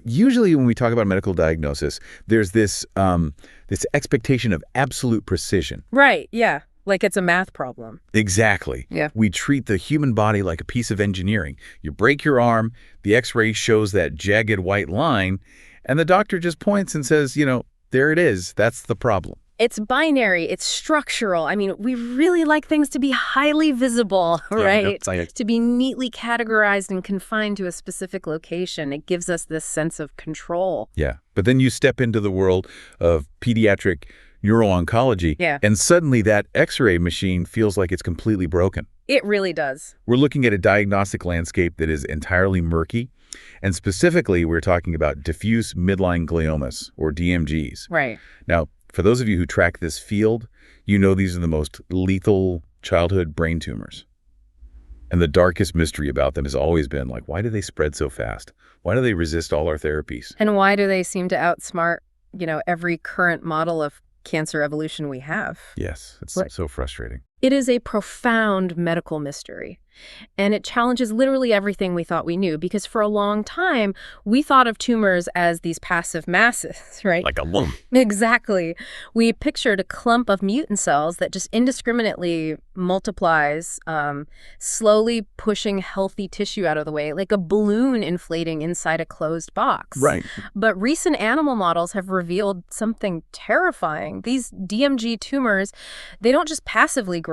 Usually when we talk about medical diagnosis, there's this expectation of absolute precision. Right, yeah. Like it's a math problem. Exactly. Yeah. We treat the human body like a piece of engineering. You break your arm, the X-ray shows that jagged white line, and the doctor just points and says, there it is. That's the problem. It's binary. It's structural. I mean, we really like things to be highly visible, right? To be neatly categorized and confined to a specific location. It gives us this sense of control. Yeah. But then you step into the world of pediatric neuro-oncology, and suddenly that X-ray machine feels like it's completely broken. It really does. We're looking at a diagnostic landscape that is entirely murky, and specifically, we're talking about diffuse midline gliomas, or DMGs. Right. Now, for those of you who track this field, these are the most lethal childhood brain tumors. And the darkest mystery about them has always been, why do they spread so fast? Why do they resist all our therapies? And why do they seem to outsmart, every current model of cancer evolution we have? Yes, it's so frustrating. It is a profound medical mystery, and it challenges literally everything we thought we knew, because for a long time, we thought of tumors as these passive masses, right? Like a lump. Exactly. We pictured a clump of mutant cells that just indiscriminately multiplies, slowly pushing healthy tissue out of the way, like a balloon inflating inside a closed box. Right. But recent animal models have revealed something terrifying. These DMG tumors, they don't just passively grow,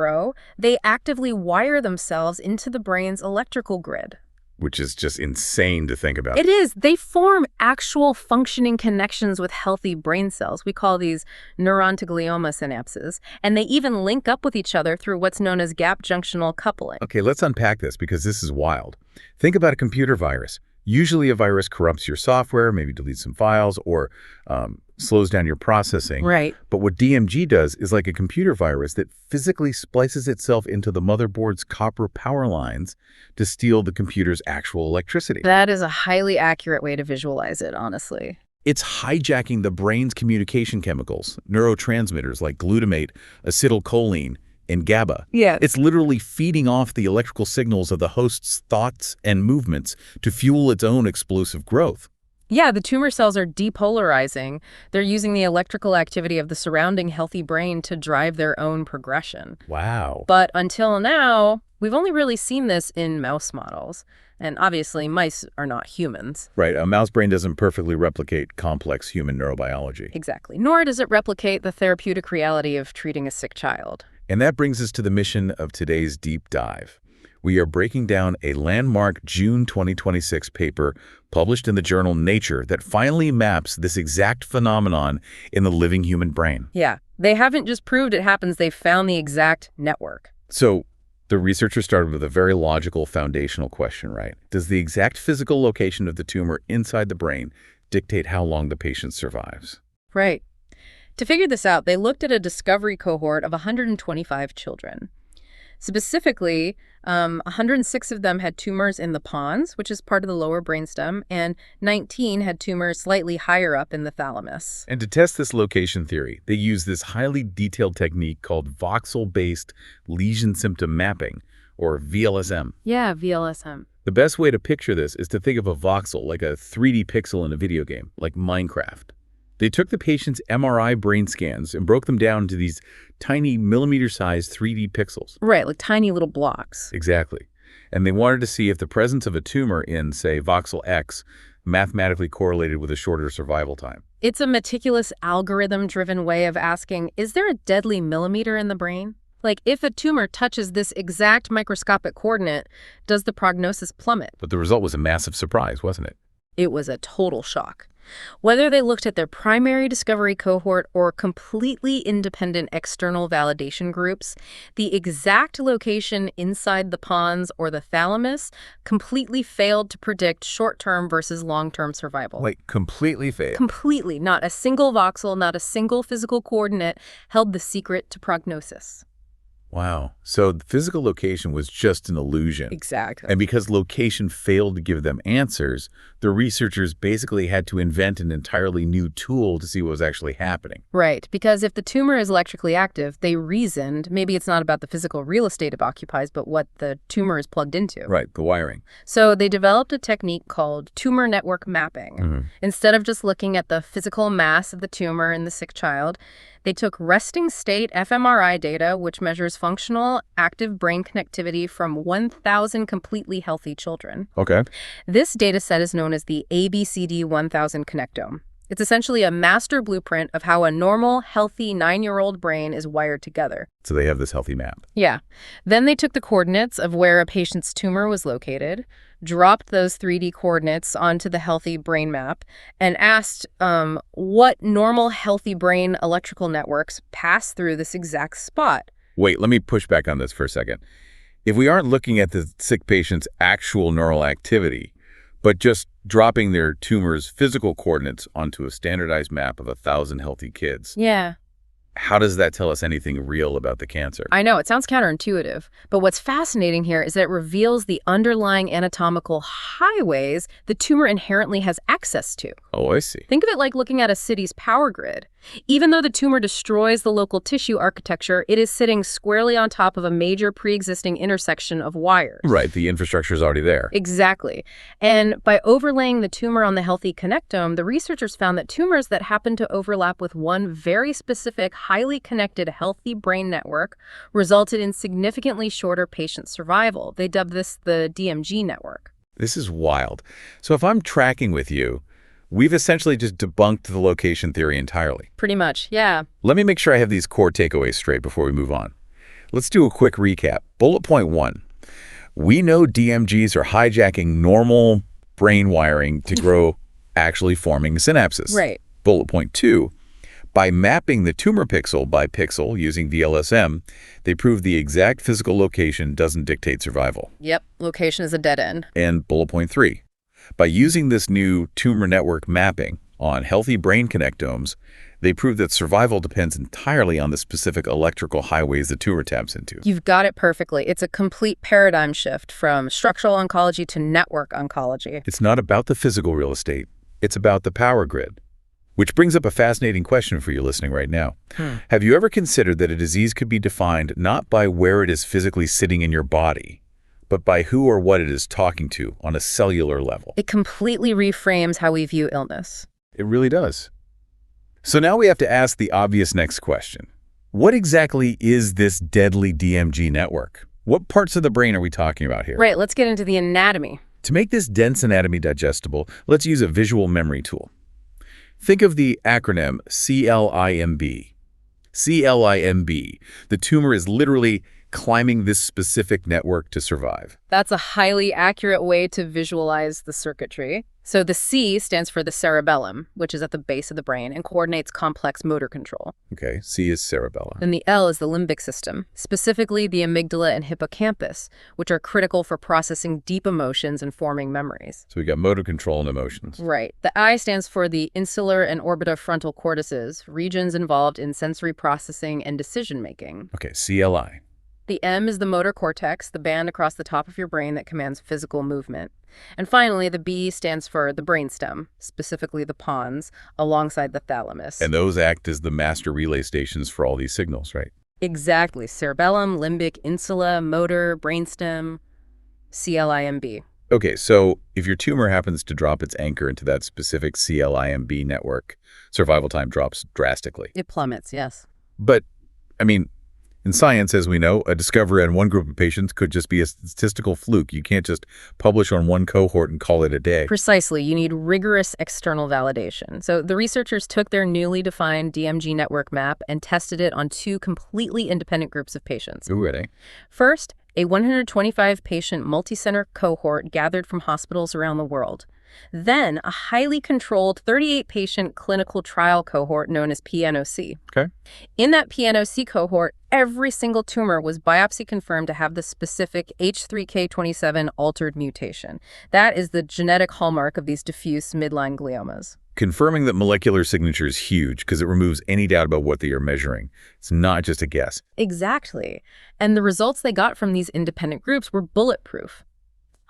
they actively wire themselves into the brain's electrical grid. Which is just insane to think about. It is. They form actual functioning connections with healthy brain cells. We call these neuron-to-glioma synapses. And they even link up with each other through what's known as gap-junctional coupling. Okay, let's unpack this because this is wild. Think about a computer virus. Usually a virus corrupts your software, maybe deletes some files, or slows down your processing. Right. But what DMG does is like a computer virus that physically splices itself into the motherboard's copper power lines to steal the computer's actual electricity. That is a highly accurate way to visualize it, honestly. It's hijacking the brain's communication chemicals, neurotransmitters like glutamate, acetylcholine, and GABA. Yeah. It's literally feeding off the electrical signals of the host's thoughts and movements to fuel its own explosive growth. Yeah, the tumor cells are depolarizing. They're using the electrical activity of the surrounding healthy brain to drive their own progression. Wow. But until now, we've only really seen this in mouse models. And obviously, mice are not humans. Right. A mouse brain doesn't perfectly replicate complex human neurobiology. Exactly. Nor does it replicate the therapeutic reality of treating a sick child. And that brings us to the mission of today's deep dive. We are breaking down a landmark June 2026 paper published in the journal Nature that finally maps this exact phenomenon in the living human brain. Yeah, they haven't just proved it happens, they've found the exact network. So the researchers started with a very logical foundational question, right? Does the exact physical location of the tumor inside the brain dictate how long the patient survives? Right. To figure this out, they looked at a discovery cohort of 125 children. Specifically, 106 of them had tumors in the pons, which is part of the lower brainstem, and 19 had tumors slightly higher up in the thalamus. And to test this location theory, they used this highly detailed technique called voxel-based lesion symptom mapping, or VLSM. Yeah, VLSM. The best way to picture this is to think of a voxel like a 3D pixel in a video game, like Minecraft. They took the patient's MRI brain scans and broke them down into these tiny millimeter-sized 3D pixels. Right, like tiny little blocks. Exactly. And they wanted to see if the presence of a tumor in, say, voxel X mathematically correlated with a shorter survival time. It's a meticulous algorithm-driven way of asking, is there a deadly millimeter in the brain? Like, if a tumor touches this exact microscopic coordinate, does the prognosis plummet? But the result was a massive surprise, wasn't it? It was a total shock. Whether they looked at their primary discovery cohort or completely independent external validation groups, the exact location inside the pons or the thalamus completely failed to predict short-term versus long-term survival. Like, completely failed? Completely. Not a single voxel, not a single physical coordinate held the secret to prognosis. Wow. So the physical location was just an illusion. Exactly. And because location failed to give them answers, the researchers basically had to invent an entirely new tool to see what was actually happening. Right, because if the tumor is electrically active, they reasoned maybe it's not about the physical real estate it occupies, but what the tumor is plugged into. Right, the wiring. So they developed a technique called tumor network mapping. Instead of just looking at the physical mass of the tumor in the sick child, they took resting state fMRI data, which measures functional, active brain connectivity from 1,000 completely healthy children. Okay. This data set is known as the ABCD1000 connectome. It's essentially a master blueprint of how a normal, healthy 9-year-old brain is wired together. So they have this healthy map. Yeah. Then they took the coordinates of where a patient's tumor was located, dropped those 3D coordinates onto the healthy brain map, and asked what normal, healthy brain electrical networks pass through this exact spot. Wait, let me push back on this for a second. If we aren't looking at the sick patient's actual neural activity, but just dropping their tumor's physical coordinates onto a standardized map of 1,000 healthy kids. Yeah. How does that tell us anything real about the cancer? I know, it sounds counterintuitive, but what's fascinating here is that it reveals the underlying anatomical highways the tumor inherently has access to. Oh, I see. Think of it like looking at a city's power grid. Even though the tumor destroys the local tissue architecture, it is sitting squarely on top of a major pre-existing intersection of wires. Right, the infrastructure is already there. Exactly. And by overlaying the tumor on the healthy connectome, the researchers found that tumors that happen to overlap with one very specific, highly connected, healthy brain network resulted in significantly shorter patient survival. They dubbed this the DMG network. This is wild. So if I'm tracking with you, we've essentially just debunked the location theory entirely. Pretty much, yeah. Let me make sure I have these core takeaways straight before we move on. Let's do a quick recap. Bullet point 1. We know DMGs are hijacking normal brain wiring to grow actually forming synapses. Right. Bullet point 2. By mapping the tumor pixel by pixel using VLSM, they prove the exact physical location doesn't dictate survival. Yep, location is a dead end. And bullet point 3. By using this new tumor network mapping on healthy brain connectomes, they prove that survival depends entirely on the specific electrical highways the tumor taps into. You've got it perfectly. It's a complete paradigm shift from structural oncology to network oncology. It's not about the physical real estate. It's about the power grid. Which brings up a fascinating question for you listening right now. Have you ever considered that a disease could be defined not by where it is physically sitting in your body, but by who or what it is talking to on a cellular level? It completely reframes how we view illness. It really does. So now we have to ask the obvious next question. What exactly is this deadly DMG network? What parts of the brain are we talking about here? Right, let's get into the anatomy. To make this dense anatomy digestible, let's use a visual memory tool. Think of the acronym CLIMB. CLIMB. The tumor is literally climbing this specific network to survive. That's a highly accurate way to visualize the circuitry. So the C stands for the cerebellum, which is at the base of the brain and coordinates complex motor control. Okay, C is cerebellum. Then the L is the limbic system, specifically the amygdala and hippocampus, which are critical for processing deep emotions and forming memories. So we got motor control and emotions. Right. The I stands for the insular and orbitofrontal cortices, regions involved in sensory processing and decision-making. Okay, CLI. The M is the motor cortex, the band across the top of your brain that commands physical movement. And finally, the B stands for the brainstem, specifically the pons, alongside the thalamus. And those act as the master relay stations for all these signals, right? Exactly. Cerebellum, limbic, insula, motor, brainstem, CLIMB. Okay, so if your tumor happens to drop its anchor into that specific CLIMB network, survival time drops drastically. It plummets, yes. But, I mean, in science, as we know, a discovery on one group of patients could just be a statistical fluke. You can't just publish on one cohort and call it a day. Precisely. You need rigorous external validation. So the researchers took their newly defined DMG network map and tested it on 2 completely independent groups of patients. Ooh, ready? First, a 125-patient multi-center cohort gathered from hospitals around the world. Then, a highly controlled 38-patient clinical trial cohort known as PNOC. Okay. In that PNOC cohort, every single tumor was biopsy confirmed to have the specific H3K27 altered mutation. That is the genetic hallmark of these diffuse midline gliomas. confirming that molecular signature is huge because it removes any doubt about what they are measuring. It's not just a guess. Exactly. And the results they got from these independent groups were bulletproof.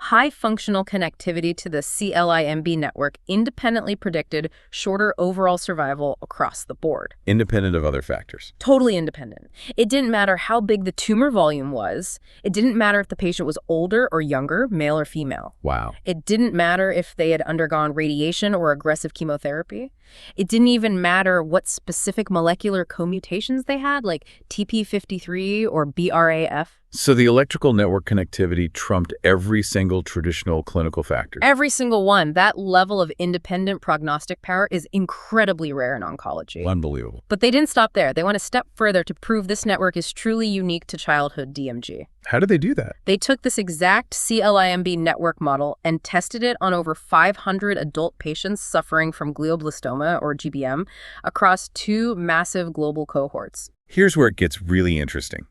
High functional connectivity to the CLIMB network independently predicted shorter overall survival across the board. Independent of other factors. Totally independent. It didn't matter how big the tumor volume was. It didn't matter if the patient was older or younger, male or female. Wow. It didn't matter if they had undergone radiation or aggressive chemotherapy. It didn't even matter what specific molecular co-mutations they had, like TP53 or BRAF. So the electrical network connectivity trumped every single traditional clinical factor. Every single one. That level of independent prognostic power is incredibly rare in oncology. Unbelievable. But they didn't stop there. They went a step further to prove this network is truly unique to childhood DMG. How did they do that? They took this exact CLIMB network model and tested it on over 500 adult patients suffering from glioblastoma, or GBM, across 2 massive global cohorts. Here's where it gets really interesting.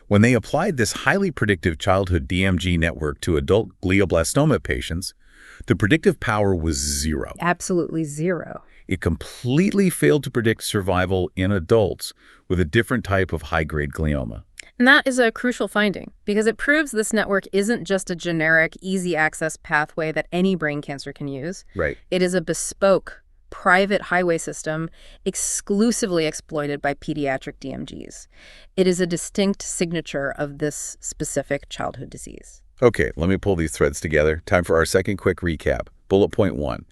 When they applied this highly predictive childhood DMG network to adult glioblastoma patients, the predictive power was 0. Absolutely 0. It completely failed to predict survival in adults with a different type of high-grade glioma. And that is a crucial finding, because it proves this network isn't just a generic, easy-access pathway that any brain cancer can use. Right. It is a bespoke, private highway system exclusively exploited by pediatric DMGs. It is a distinct signature of this specific childhood disease. Okay, let me pull these threads together. Time for our second quick recap. Bullet point 1.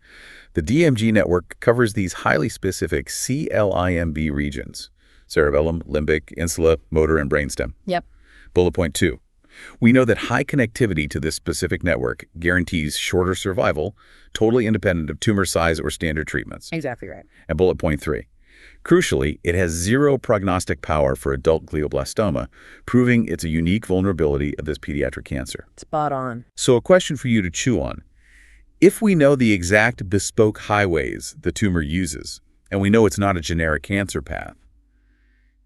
The DMG network covers these highly specific CLIMB regions: cerebellum, limbic, insula, motor, and brainstem. Yep. Bullet point 2. We know that high connectivity to this specific network guarantees shorter survival, totally independent of tumor size or standard treatments. Exactly right. And bullet point 3. Crucially, it has 0 prognostic power for adult glioblastoma, proving it's a unique vulnerability of this pediatric cancer. Spot on. So a question for you to chew on. If we know the exact bespoke highways the tumor uses, and we know it's not a generic cancer path,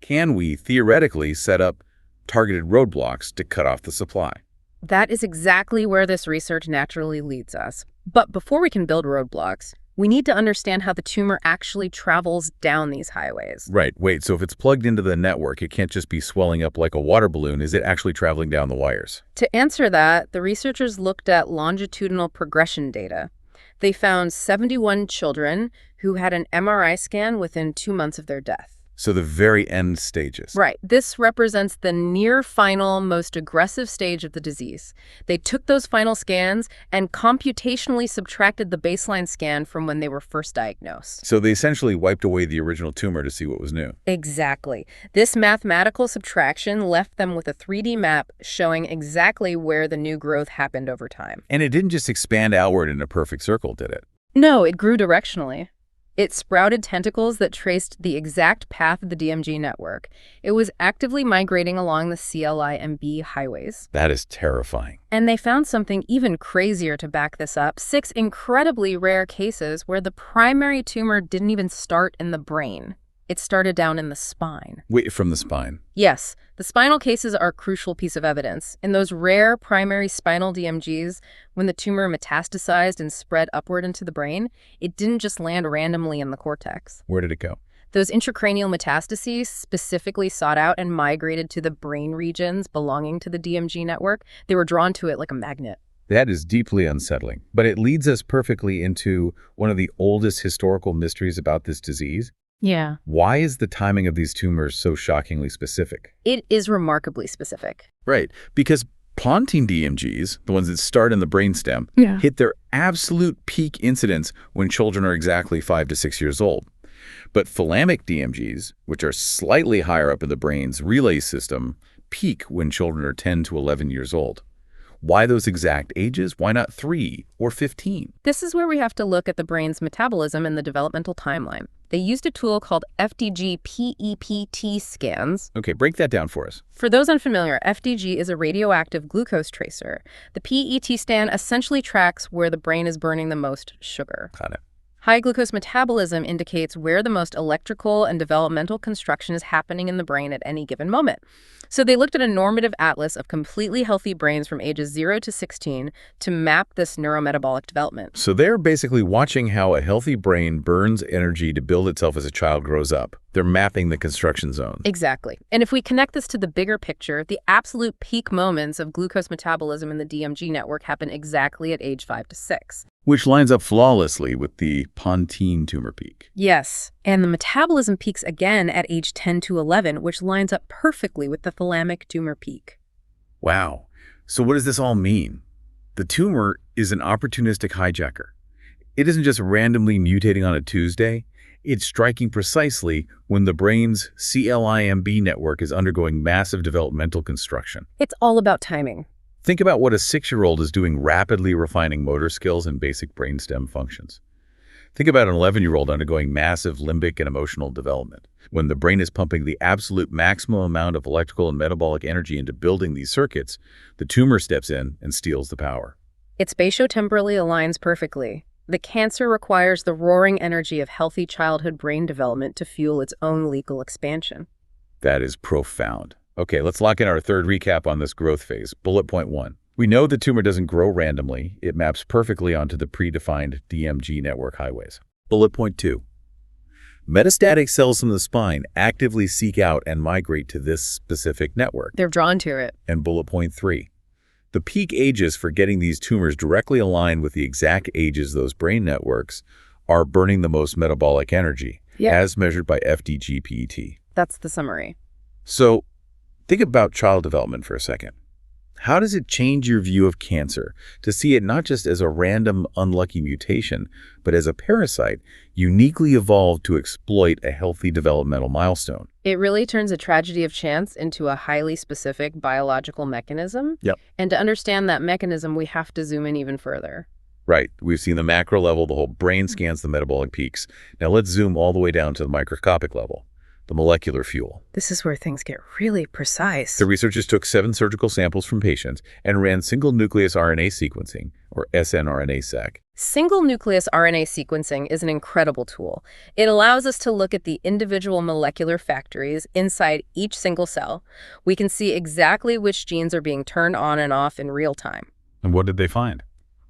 can we theoretically set up targeted roadblocks to cut off the supply? That is exactly where this research naturally leads us. But before we can build roadblocks, we need to understand how the tumor actually travels down these highways. Right. Wait, so if it's plugged into the network, it can't just be swelling up like a water balloon. Is it actually traveling down the wires? To answer that, the researchers looked at longitudinal progression data. They found 71 children who had an MRI scan within 2 months of their death. So the very end stages. Right. This represents the near final, most aggressive stage of the disease. They took those final scans and computationally subtracted the baseline scan from when they were first diagnosed. So they essentially wiped away the original tumor to see what was new. Exactly. This mathematical subtraction left them with a 3D map showing exactly where the new growth happened over time. And it didn't just expand outward in a perfect circle, did it? No, it grew directionally. It sprouted tentacles that traced the exact path of the DMG network. It was actively migrating along the CLIMB highways. That is terrifying. And they found something even crazier to back this up: 6 incredibly rare cases where the primary tumor didn't even start in the brain. It started down in the spine. Wait, from the spine? Yes, the spinal cases are a crucial piece of evidence. In those rare primary spinal DMGs, when the tumor metastasized and spread upward into the brain, it didn't just land randomly in the cortex. Where did it go? Those intracranial metastases specifically sought out and migrated to the brain regions belonging to the DMG network. They were drawn to it like a magnet. That is deeply unsettling, but it leads us perfectly into one of the oldest historical mysteries about this disease. Yeah. Why is the timing of these tumors so shockingly specific? It is remarkably specific. Right, because pontine DMGs, the ones that start in the brainstem, hit their absolute peak incidence when children are exactly 5 to 6 years old. But thalamic DMGs, which are slightly higher up in the brain's relay system, peak when children are 10 to 11 years old. Why those exact ages? Why not 3 or 15? This is where we have to look at the brain's metabolism and the developmental timeline. They used a tool called FDG PEPT scans. Okay, break that down for us. For those unfamiliar, FDG is a radioactive glucose tracer. The PET scan essentially tracks where the brain is burning the most sugar. Got it. High glucose metabolism indicates where the most electrical and developmental construction is happening in the brain at any given moment. So they looked at a normative atlas of completely healthy brains from ages 0 to 16 to map this neurometabolic development. So they're basically watching how a healthy brain burns energy to build itself as a child grows up. They're mapping the construction zone. Exactly. And if we connect this to the bigger picture, the absolute peak moments of glucose metabolism in the DMG network happen exactly at age 5 to 6. Which lines up flawlessly with the pontine tumor peak. Yes, and the metabolism peaks again at age 10 to 11, which lines up perfectly with the thalamic tumor peak. Wow. So what does this all mean? The tumor is an opportunistic hijacker. It isn't just randomly mutating on a Tuesday. It's striking precisely when the brain's CLIMB network is undergoing massive developmental construction. It's all about timing. Think about what a 6-year-old is doing rapidly refining motor skills and basic brainstem functions. Think about an 11-year-old undergoing massive limbic and emotional development. When the brain is pumping the absolute maximum amount of electrical and metabolic energy into building these circuits, the tumor steps in and steals the power. It spatiotemporally aligns perfectly. The cancer requires the roaring energy of healthy childhood brain development to fuel its own lethal expansion. That is profound. Okay, let's lock in our third recap on this growth phase. Bullet point 1. We know the tumor doesn't grow randomly. It maps perfectly onto the predefined DMG network highways. Bullet point 2. Metastatic cells from the spine actively seek out and migrate to this specific network. They're drawn to it. And bullet point 3. The peak ages for getting these tumors directly aligned with the exact ages those brain networks are burning the most metabolic energy, as measured by FDG-PET. That's the summary. So, think about child development for a second. How does it change your view of cancer to see it not just as a random, unlucky mutation, but as a parasite uniquely evolved to exploit a healthy developmental milestone? It really turns a tragedy of chance into a highly specific biological mechanism. Yep. And to understand that mechanism, we have to zoom in even further. Right. We've seen the macro level, the whole brain scans the metabolic peaks. Now let's zoom all the way down to the microscopic level. The molecular fuel. This is where things get really precise. The researchers took 7 surgical samples from patients and ran single-nucleus RNA sequencing, or snRNA-seq. Single-nucleus RNA sequencing is an incredible tool. It allows us to look at the individual molecular factories inside each single cell. We can see exactly which genes are being turned on and off in real time. And what did they find?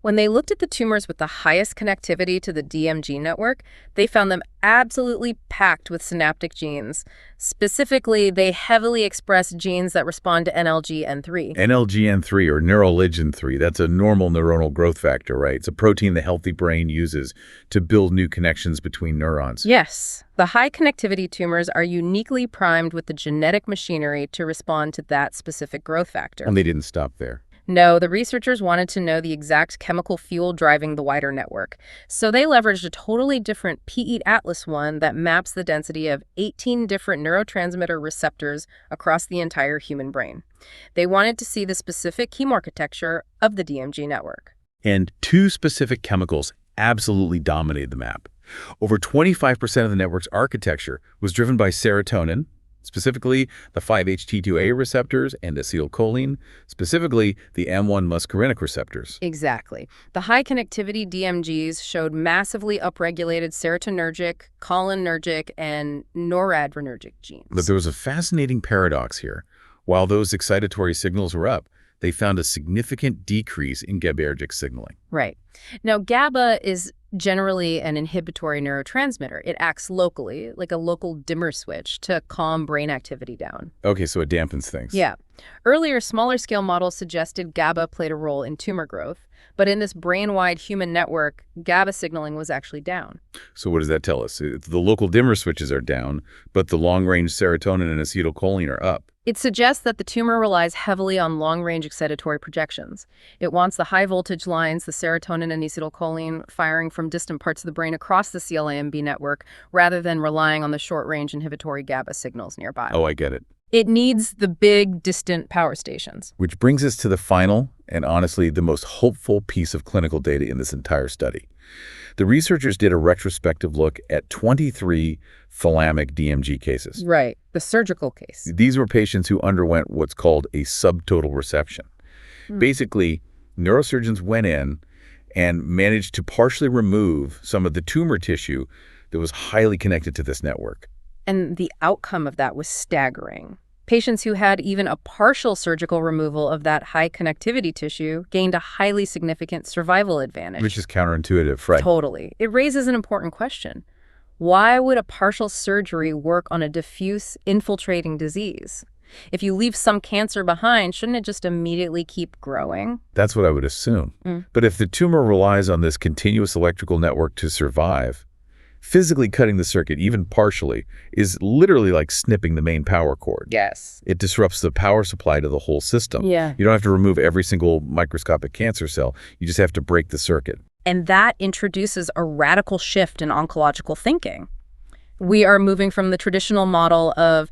When they looked at the tumors with the highest connectivity to the DMG network, they found them absolutely packed with synaptic genes. Specifically, they heavily express genes that respond to NLGN3. NLGN3, or neurolegin-3, that's a normal neuronal growth factor, right? It's a protein the healthy brain uses to build new connections between neurons. Yes. The high connectivity tumors are uniquely primed with the genetic machinery to respond to that specific growth factor. And they didn't stop there. No, the researchers wanted to know the exact chemical fuel driving the wider network. So they leveraged a totally different PEAT Atlas one that maps the density of 18 different neurotransmitter receptors across the entire human brain. They wanted to see the specific heme architecture of the DMG network. And 2 specific chemicals absolutely dominated the map. Over 25% of the network's architecture was driven by serotonin, specifically the 5-HT2A receptors and acetylcholine, specifically the M1 muscarinic receptors. Exactly. The high connectivity DMGs showed massively upregulated serotonergic, cholinergic, and noradrenergic genes. But there was a fascinating paradox here. While those excitatory signals were up, they found a significant decrease in GABAergic signaling. Right. Now, GABA is generally an inhibitory neurotransmitter. It acts locally, like a local dimmer switch, to calm brain activity down. Okay, so it dampens things. Yeah. Earlier, smaller-scale models suggested GABA played a role in tumor growth, but in this brain-wide human network, GABA signaling was actually down. So what does that tell us? The local dimmer switches are down, but the long-range serotonin and acetylcholine are up. It suggests that the tumor relies heavily on long-range excitatory projections. It wants the high-voltage lines, the serotonin and acetylcholine, firing from distant parts of the brain across the CLIMB network, rather than relying on the short-range inhibitory GABA signals nearby. Oh, I get it. It needs the big, distant power stations. Which brings us to the final, and honestly, the most hopeful piece of clinical data in this entire study. The researchers did a retrospective look at 23 thalamic DMG cases. Right, the surgical case. These were patients who underwent what's called a subtotal resection. Basically, neurosurgeons went in and managed to partially remove some of the tumor tissue that was highly connected to this network. And the outcome of that was staggering. Patients who had even a partial surgical removal of that high connectivity tissue gained a highly significant survival advantage. Which is counterintuitive, right? Totally. It raises an important question. Why would a partial surgery work on a diffuse, infiltrating disease? If you leave some cancer behind, shouldn't it just immediately keep growing? That's what I would assume. But if the tumor relies on this continuous electrical network to survive, physically cutting the circuit, even partially, is literally like snipping the main power cord. Yes. It disrupts the power supply to the whole system. Yeah. You don't have to remove every single microscopic cancer cell. You just have to break the circuit. And that introduces a radical shift in oncological thinking. We are moving from the traditional model of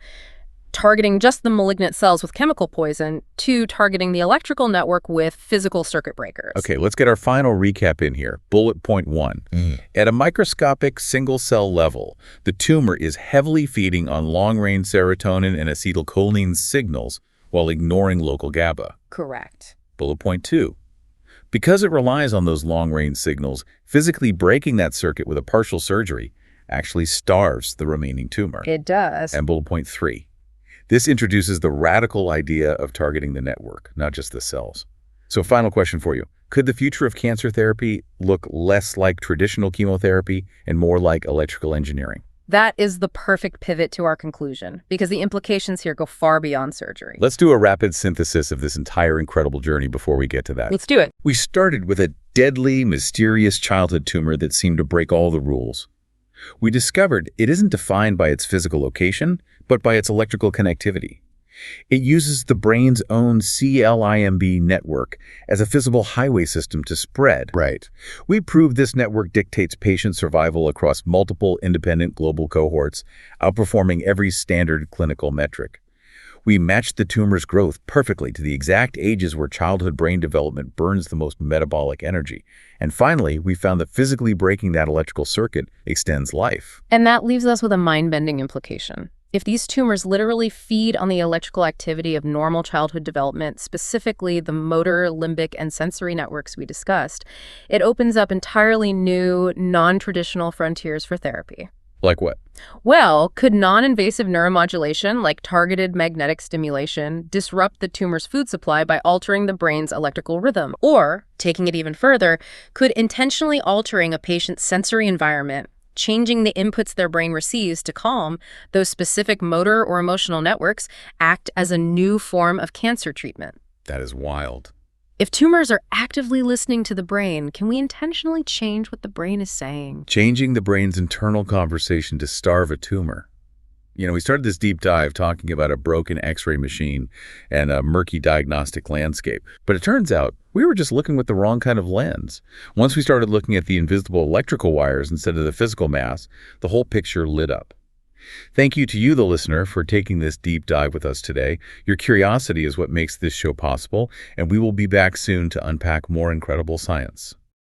targeting just the malignant cells with chemical poison to targeting the electrical network with physical circuit breakers. Okay, let's get our final recap in here. Bullet point 1. At a microscopic single-cell level, the tumor is heavily feeding on long-range serotonin and acetylcholine signals while ignoring local GABA. Correct. Bullet point 2. Because it relies on those long-range signals, physically breaking that circuit with a partial surgery actually starves the remaining tumor. It does. And bullet point 3. This introduces the radical idea of targeting the network, not just the cells. So final question for you. Could the future of cancer therapy look less like traditional chemotherapy and more like electrical engineering? That is the perfect pivot to our conclusion, because the implications here go far beyond surgery. Let's do a rapid synthesis of this entire incredible journey before we get to that. Let's do it. We started with a deadly, mysterious childhood tumor that seemed to break all the rules. We discovered it isn't defined by its physical location, but by its electrical connectivity. It uses the brain's own CLIMB network as a visible highway system to spread. Right. We proved this network dictates patient survival across multiple independent global cohorts, outperforming every standard clinical metric. We matched the tumor's growth perfectly to the exact ages where childhood brain development burns the most metabolic energy. And finally, we found that physically breaking that electrical circuit extends life. And that leaves us with a mind-bending implication. If these tumors literally feed on the electrical activity of normal childhood development, specifically the motor, limbic, and sensory networks we discussed, it opens up entirely new, non-traditional frontiers for therapy. Like what? Well, could non-invasive neuromodulation, like targeted magnetic stimulation, disrupt the tumor's food supply by altering the brain's electrical rhythm? Or, taking it even further, could intentionally altering a patient's sensory environment, changing the inputs their brain receives to calm those specific motor or emotional networks, act as a new form of cancer treatment? That is wild. If tumors are actively listening to the brain, can we intentionally change what the brain is saying? Changing the brain's internal conversation to starve a tumor. You know, we started this deep dive talking about a broken X-ray machine and a murky diagnostic landscape. But it turns out we were just looking with the wrong kind of lens. Once we started looking at the invisible electrical wires instead of the physical mass, the whole picture lit up. Thank you to you, the listener, for taking this deep dive with us today. Your curiosity is what makes this show possible, and we will be back soon to unpack more incredible science.